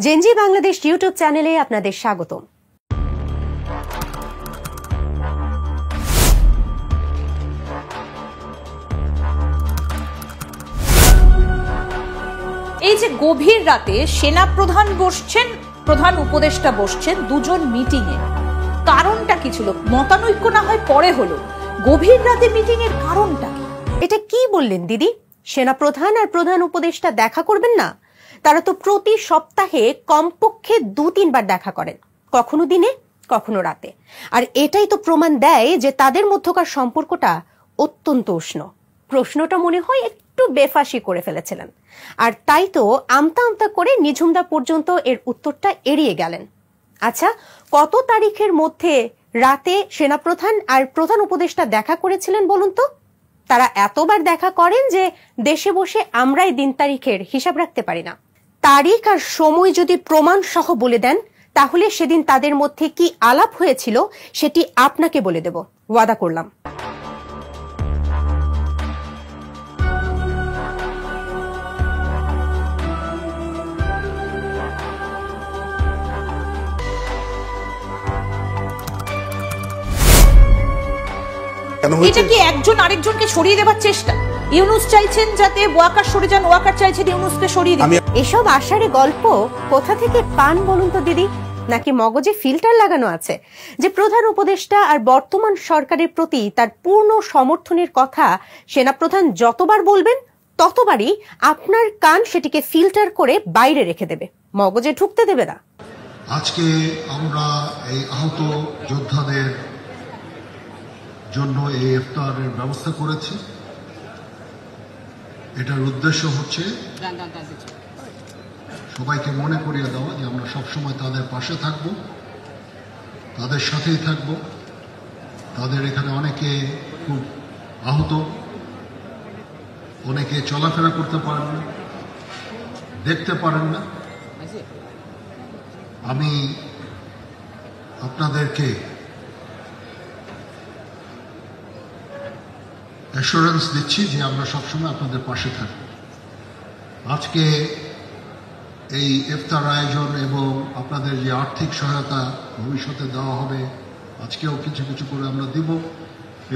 Gen Z Bangladesh YouTube চ্যানেলে আপনাদের স্বাগতম। এই যে গভীর রাতে সেনা প্রধান বসছেন, প্রধান উপদেষ্টা বসছেন, দুজন মিটিং এ, কারণটা কি ছিল? মতানৈক্য না হয় পরে হলো, গভীর রাতে মিটিং এর কারণটা কি? এটা কি বললেন দিদি? সেনা প্রধান আর প্রধান উপদেষ্টা দেখা করবেন না? তারা তো প্রতি সপ্তাহে কমপক্ষে 2-3 বার দেখা করেন, কখনো দিনে কখনো রাতে। আর এটাই তো প্রমাণ দেয় যে তাদের মধ্যকার সম্পর্কটা অত্যন্ত উষ্ণ। প্রশ্নটা মনে হয় একটু বেফাসি করে ফেলেছিলেন, আর তাই তো আমতা আমতা করে নিঝুমদা পর্যন্ত এর উত্তরটা এড়িয়ে গেলেন। আচ্ছা, কত তারিখের মধ্যে রাতে সেনাপ্রধান আর প্রধান উপদেষ্টা দেখা করেছিলেন বলুন তো? তারা এতবার দেখা করেন যে দেশে বসে আমরাই দিন তারিখের হিসাব রাখতে পারি না। তারিখ আর সময় যদি প্রমাণ সহ বলে দেন, তাহলে সেদিন তাদের মধ্যে কি আলাপ হয়েছিল সেটি আপনাকে বলে দেব, ওয়াদা করলাম। এটা কি একজন আরেকজনকে সরিয়ে দেবার চেষ্টা? ইউনূস চাইছেন যাতে ওয়াকার সরে যান, ওয়াকার চাইছেন ইউনূসকে সরিয়ে দিতে। এসব আষাঢ়ে গল্প কোথা থেকে পান বলুন তো দিদি? নাকি মগজে ফিল্টার লাগানো আছে যে প্রধান উপদেষ্টা আর বর্তমান সরকারের প্রতি তার পূর্ণ সমর্থনের কথা সেনাপ্রধান যতবার বলবেন ততবারই আপনার কান সেটিকে ফিল্টার করে বাইরে রেখে দেবে, মগজে ঢুকতে দেবে না? আজকে আমরা এই আহত যোদ্ধাদের জন্য এই ইফতারের ব্যবস্থা করেছি। এটার উদ্দেশ্য হচ্ছে সবাইকে মনে করিয়ে দেওয়া যে আমরা সবসময় তাদের পাশে থাকব, তাদের সাথেই থাকব। তাদের এখানে অনেকে খুব আহত, অনেকে চলাফেরা করতে পারেন না, দেখতে পারেন না। আমি আপনাদেরকে অ্যাসুরেন্স দিচ্ছি যে আমরা সবসময় আপনাদের পাশে থাকব। আজকে এই ইফতার আয়োজন এবং আপনাদের যে আর্থিক সহায়তা ভবিষ্যতে দেওয়া হবে, আজকেও কিছু কিছু করে আমরা দিব।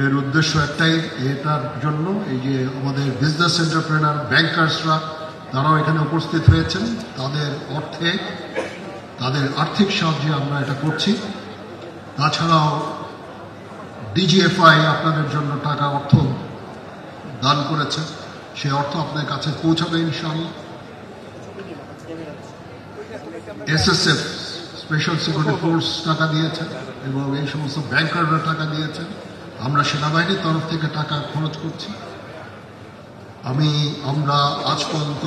এর উদ্দেশ্য একটাই, এটার জন্য এই যে আমাদের বিজনেস এন্টারপ্রেনার, ব্যাংকার্সরা তারাও এখানে উপস্থিত হয়েছেন, তাদের অর্থে, তাদের আর্থিক সাহায্যে আমরা এটা করছি। তাছাড়াও ডিজিএফআই আপনাদের জন্য টাকা অর্থ দান করেছে, সে অর্থ আপনাদের কাছে পৌঁছাবে ইনশাআল্লাহ। এসএসএফ স্পেশাল সিকিউরিটি ফোর্স টাকা দিয়েছেন এবং এই সমস্ত ব্যাংকাররা টাকা দিয়েছেন। আমরা সেনাবাহিনীর তরফ থেকে টাকা খরচ করছি। আমরা আজ পর্যন্ত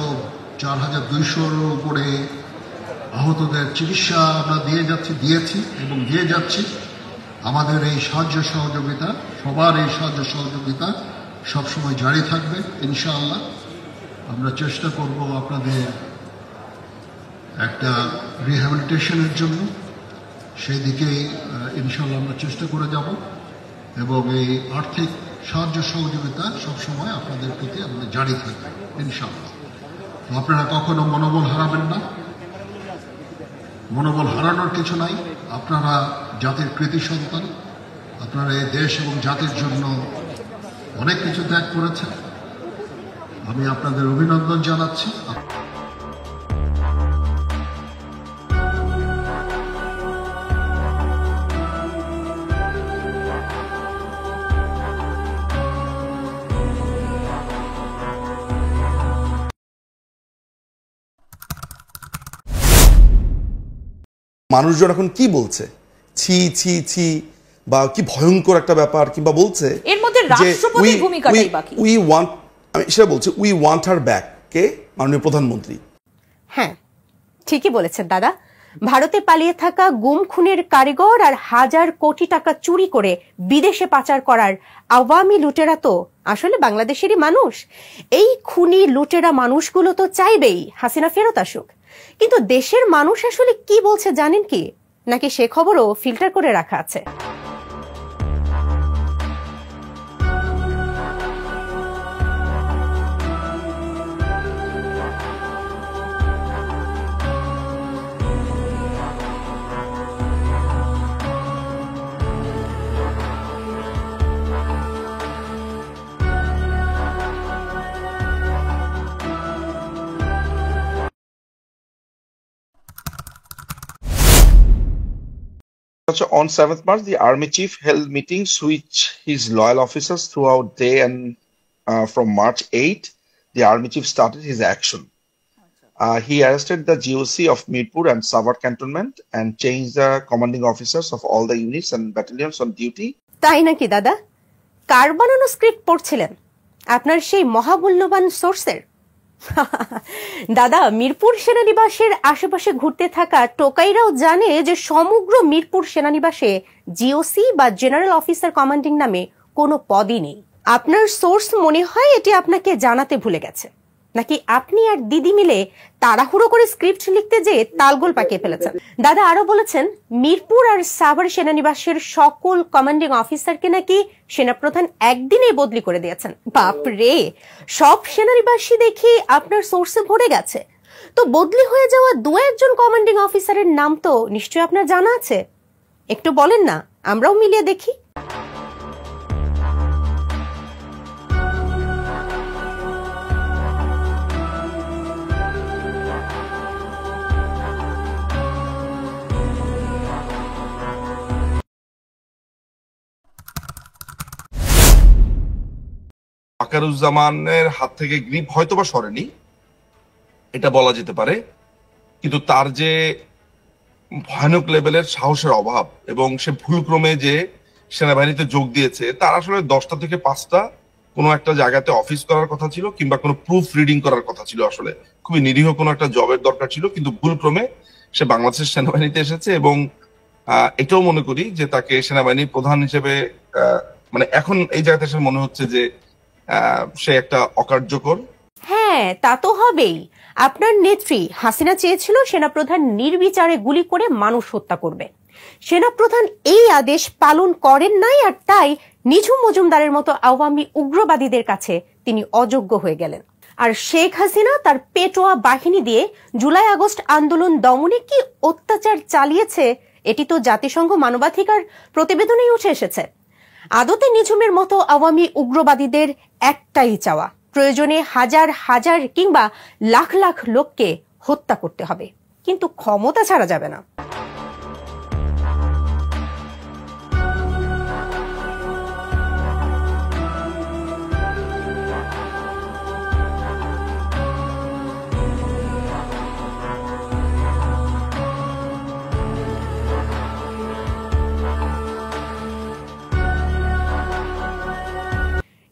4200-র উপরে আহতদের চিকিৎসা আমরা দিয়েছি এবং দিয়ে যাচ্ছি। আমাদের এই সাহায্য সহযোগিতা, সবার এই সাহায্য সহযোগিতা সবসময় জারি থাকবে ইনশাআল্লাহ। আমরা চেষ্টা করব আপনাদের একটা রিহ্যাবিলিটেশনের জন্য, সেই দিকেই ইনশাআল্লাহ আমরা চেষ্টা করে যাব এবং এই আর্থিক সাহায্য সহযোগিতা সবসময় আপনাদের প্রতি আমাদের জারি থাকবে ইনশাআল্লাহ। তো আপনারা কখনো মনোবল হারাবেন না, মনোবল হারানোর কিছু নাই। আপনারা জাতির কৃতি সন্তান, আপনারা এই দেশ এবং জাতির জন্য অনেক কিছু ত্যাগ করেছেন। আমি আপনাদের অভিনন্দন জানাচ্ছি। মানুষজন এখন কি বলছে, ছি ছি ছি, বা কি ভয়ঙ্কর একটা ব্যাপার, কিংবা বলছে এর মধ্যে রাষ্ট্রপতির ভূমিকাটাই বাকি। আমি সেটা বলছি, উই ওয়ান্ট হার ব্যাক, কে? মাননীয় প্রধানমন্ত্রী। হ্যাঁ, ঠিকই বলেছেন দাদা। ভারতে পালিয়ে থাকা গুম খুনের কারিগর আর হাজার কোটি টাকা চুরি করে বিদেশে পাচার করার আওয়ামী লুটেরা তো আসলে বাংলাদেশেরই মানুষ। এই খুনি লুটেরা মানুষগুলো তো চাইবেই হাসিনা ফেরত আসুক, কিন্তু দেশের মানুষ আসলে কি বলছে জানেন কি? নাকি সে খবরও ফিল্টার করে রাখা আছে? On 7th March, the Army Chief held meetings with his loyal officers throughout day, and from March 8, the Army Chief started his action. He arrested the GOC of Mirpur and Savar Cantonment and changed the commanding officers of all the units and battalions on duty. তাই নাকি দাদা? কার বানানো script পড়ছিলেন? আপনার সেই মহামূল্যবান সোর্সের? দাদা, মিরপুর সেনানিবাসের আশেপাশে ঘুরতে থাকা টোকাইরাও জানে যে সমগ্র মিরপুর সেনানিবাসে জিওসি বা জেনারেল অফিসার কমান্ডিং নামে কোনো পদই নেই। আপনার সোর্স মনে হয় এটি আপনাকে জানাতে ভুলে গেছে, নাকি আপনি আর দিদি মিলে তাড়াহুড়ো করে স্ক্রিপ্ট লিখতে যেয়ে তালগোল পাকিয়ে ফেলেছেন? দাদা আরো বলেছেন, মিরপুর আর সাভার সেনানিবাসের সকল কমান্ডিং অফিসারকে নাকি সেনাপ্রধান একদিনেই বদলি করে দিয়েছেন। বাপরে, সব সেনানিবাসী দেখি আপনার সোর্সে ভরে গেছে। তো বদলি হয়ে যাওয়া দু একজন কমান্ডিং অফিসারের নাম তো নিশ্চয়ই আপনার জানা আছে, একটু বলেন না, আমরাও মিলিয়ে দেখি। ওয়াকারুজ্জামানের হাত থেকে গ্রিপ হয়তোবা সরেনি, এটা বলা যেতে পারে, কিন্তু তার যে ভয়ানক লেভেলের সাহসের অভাব এবং সে ভুলক্রমে যে সেনাবাহিনীতে যোগ দিয়েছে, তার আসলে 10টা থেকে 5টা কোনো একটা জায়গাতে অফিস করার কথা ছিল কিংবা কোনো প্রুফ রিডিং করার কথা ছিল। আসলে খুবই নিরীহ কোনো একটা জবের দরকার ছিল, কিন্তু ভুলক্রমে সে বাংলাদেশের সেনাবাহিনীতে এসেছে এবং এটাও মনে করি যে তাকে সেনাবাহিনীর প্রধান হিসেবে মানে এখন এই জায়গাতে এসে মনে হচ্ছে যে সে একটা অকার্যকর। হ্যাঁ, তা তো হবেই। আপনার নেত্রী হাসিনা চেয়েছিল সেনাপ্রধান নির্বিচারে গুলি করে মানুষ হত্যা করবে। সেনাপ্রধান এই আদেশ পালন করেন নাই, আর তাই নিঝুম মজুমদারের মতো আওয়ামী উগ্রবাদীদের কাছে তিনি অযোগ্য হয়ে গেলেন। আর শেখ হাসিনা তার পেটোয়া বাহিনী দিয়ে জুলাই আগস্ট আন্দোলন দমনে কি অত্যাচার চালিয়েছে এটি তো জাতিসংঘ মানবাধিকার প্রতিবেদনেই উঠে এসেছে। আদতে নিঝুমের মতো আওয়ামী উগ্রবাদীদের একটাই চাওয়া, প্রয়োজনে হাজার হাজার কিংবা লাখ লাখ লোককে হত্যা করতে হবে, কিন্তু ক্ষমতা ছাড়া যাবে না।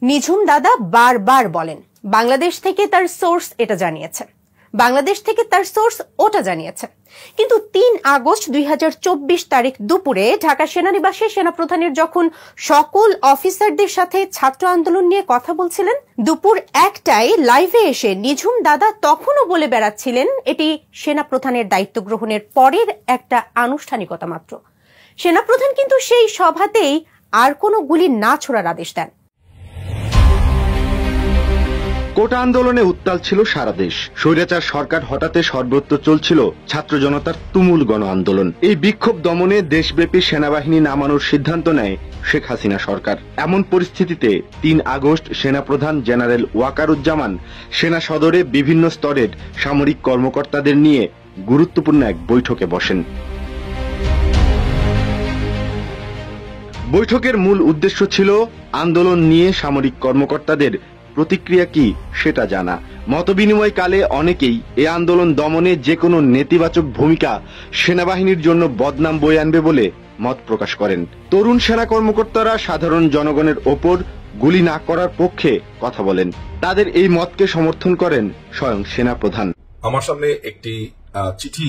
নিঝুম দাদা বারবার বলেন বাংলাদেশ থেকে তার সোর্স এটা জানিয়েছে, বাংলাদেশ থেকে তার সোর্স ওটা জানিয়েছে, কিন্তু 3 আগস্ট 2024 তারিখ দুপুরে ঢাকা সেনানিবাসে সেনাপ্রধানের যখন সকল অফিসারদের সাথে ছাত্র আন্দোলন নিয়ে কথা বলছিলেন, দুপুর 1টায় লাইভে এসে নিঝুম দাদা তখনও বলে বেড়াচ্ছিলেন এটি সেনাপ্রধানের দায়িত্ব গ্রহণের পরের একটা আনুষ্ঠানিকতা মাত্র। সেনাপ্রধান কিন্তু সেই সভাতেই আর কোনো গুলি না ছোড়ার আদেশ দেন। কোটা আন্দোলনে উত্তাল ছিল সারা দেশ। স্বৈরাচার সরকার হটাতে সর্বত্র চলছিল ছাত্র জনতার তুমুল গণ আন্দোলন। এই বিক্ষোভ দমনে দেশব্যাপী সেনাবাহিনী নামানোর সিদ্ধান্ত নেয় শেখ হাসিনা সরকার। এমন পরিস্থিতিতে 3 আগস্ট সেনাপ্রধান জেনারেল ওয়াকারুজ্জামান সেনা সদরে বিভিন্ন স্তরের সামরিক কর্মকর্তাদের নিয়ে গুরুত্বপূর্ণ এক বৈঠকে বসেন। বৈঠকের মূল উদ্দেশ্য ছিল আন্দোলন নিয়ে সামরিক কর্মকর্তাদের প্রতিক্রিয়া কি সেটা জানা। মতবিনিময়কালে অনেকেই এ আন্দোলন দমনে যে কোনো নেতিবাচক ভূমিকা সেনাবাহিনীর জন্য বদনাম বয়ে আনবে বলে মত প্রকাশ করেন। তরুণ সেনা কর্মকর্তারা সাধারণ জনগণের ওপর গুলি না করার পক্ষে কথা বলেন। তাদের এই মতকে সমর্থন করেন স্বয়ং সেনাপ্রধান। আমার সামনে একটি চিঠি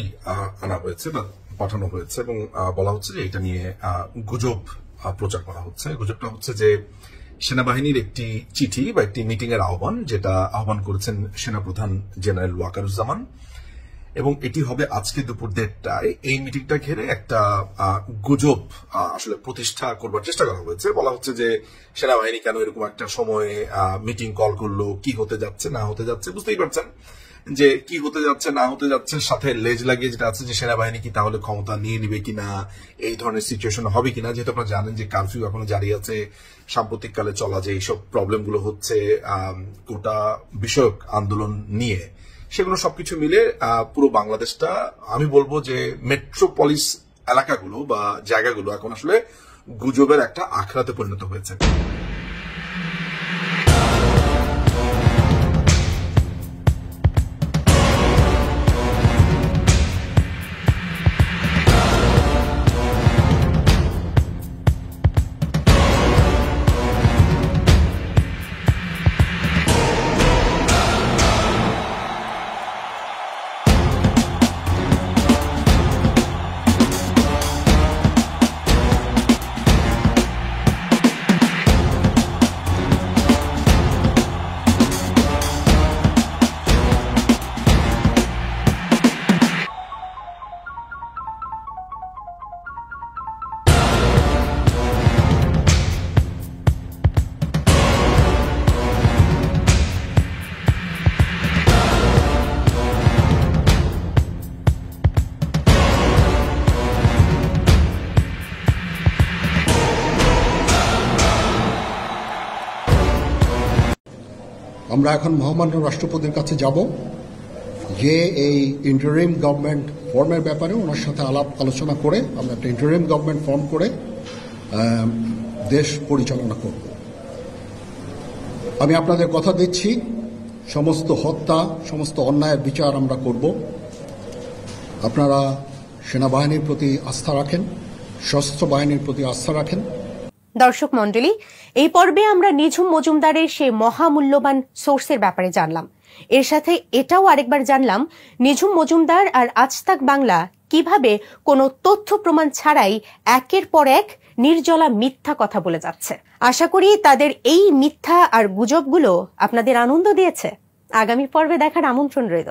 আনা হয়েছে বা পাঠানো হয়েছে এবং বলা হচ্ছে যে এটা নিয়ে গুজব প্রচার করা হচ্ছে। গুজবটা হচ্ছে যে সেনাবাহিনীর একটি চিঠি বা একটি মিটিং এর আহ্বান, যেটা আহ্বান করেছেন সেনাপ্রধান জেনারেল ওয়াকারুজ্জামান, এবং এটি হবে আজকে দুপুর 1:30টায়। এই মিটিংটা ঘিরে একটা গুজব আসলে প্রতিষ্ঠা করবার চেষ্টা করা হয়েছে। বলা হচ্ছে যে সেনাবাহিনী কেন এরকম একটা সময়ে মিটিং কল করলো, কি হতে যাচ্ছে না হতে যাচ্ছে। বুঝতেই পারছেন যে কি হতে যাচ্ছে না হতে যাচ্ছে, সাথে লেজ লাগিয়ে যেটা আছে যে সেনাবাহিনী কি তাহলে ক্ষমতা নিয়ে নিবে কিনা, এই ধরনের সিচুয়েশন হবে কিনা। যেহেতু আপনারা জানেন যে কারফিউ এখনো জারি আছে, সাম্প্রতিককালে চলা যে এইসব প্রবলেমগুলো হচ্ছে কোটা বিষয়ক আন্দোলন নিয়ে, সেগুলো সবকিছু মিলে পুরো বাংলাদেশটা আমি বলবো যে মেট্রোপলিস এলাকাগুলো বা জায়গাগুলো এখন আসলে গুজবের একটা আখড়াতে পরিণত হয়েছে। আমরা এখন মহামান্য রাষ্ট্রপতির কাছে যাব যে এই ইন্টারিম গভর্নমেন্ট ফর্মের ব্যাপারে ওনার সাথে আলাপ আলোচনা করে আমরা একটা ইন্টারিম গভর্নমেন্ট ফর্ম করে দেশ পরিচালনা করব। আমি আপনাদের কথা দিচ্ছি, সমস্ত হত্যা, সমস্ত অন্যায়ের বিচার আমরা করব। আপনারা সেনাবাহিনীর প্রতি আস্থা রাখেন, সশস্ত্র বাহিনীর প্রতি আস্থা রাখেন। দর্শক মণ্ডলী, এই পর্বে আমরা নিঝুম মজুমদারের সেই মহামূল্যবান সোর্সের ব্যাপারে জানলাম। এর সাথে এটাও আরেকবার জানলাম নিঝুম মজুমদার আর আজ তাক বাংলা কিভাবে কোনো তথ্য প্রমাণ ছাড়াই একের পর এক নির্জলা মিথ্যা কথা বলে যাচ্ছে। আশা করি তাদের এই মিথ্যা আর গুজবগুলো আপনাদের আনন্দ দিয়েছে। আগামী পর্বে দেখার আমন্ত্রণ রইল।